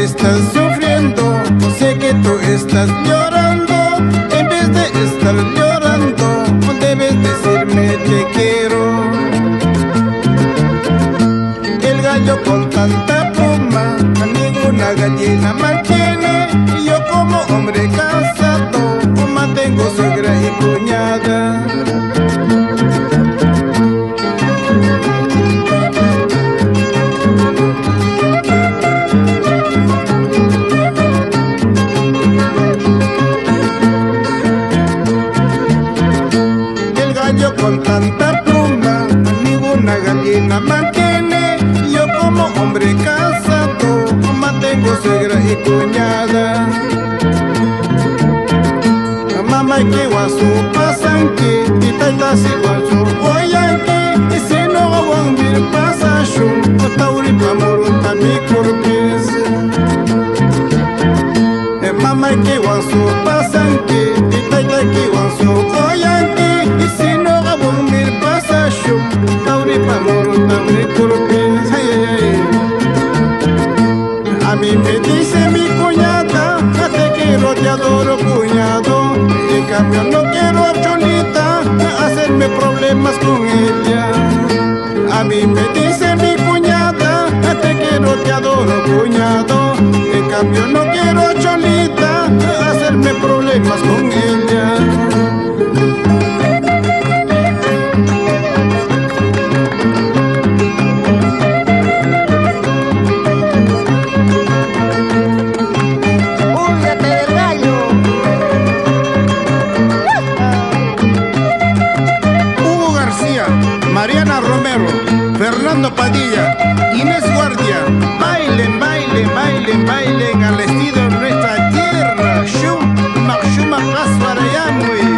Estás sufriendo, sé que tú estás llorando. En vez de estar llorando, debes decirme te quiero. El gallo con tanta pluma, a ninguna gallina mantiene. Y yo como hombre casado, mantengo suegra y cuñada. Con tanta pluma, ninguna gallina mantiene. Yo como hombre casado, mantengo suegra y cuñada. Mamá que guasu pasan que, y taita si guasu oyan que, y si no awan bir pasa shum, o tauri pamurun tami kurpis. Mamá que guasu pasan que, y taita que guasu oyan que, y si no tauri pamurun tami kurpis. A mí me dice mi cuñada, te quiero, te adoro cuñado. En cambio no quiero a Cholita, hacerme problemas con ella. A mí me dice mi cuñada, te quiero, te adoro cuñado. En cambio no quiero a Cholita, hacerme problemas con ella. Mariana Romero, Fernando Padilla, Inés Guardia, bailen, bailen, bailen, bailen al estilo de nuestra tierra. Shum, Makshuma Kaswarayamui.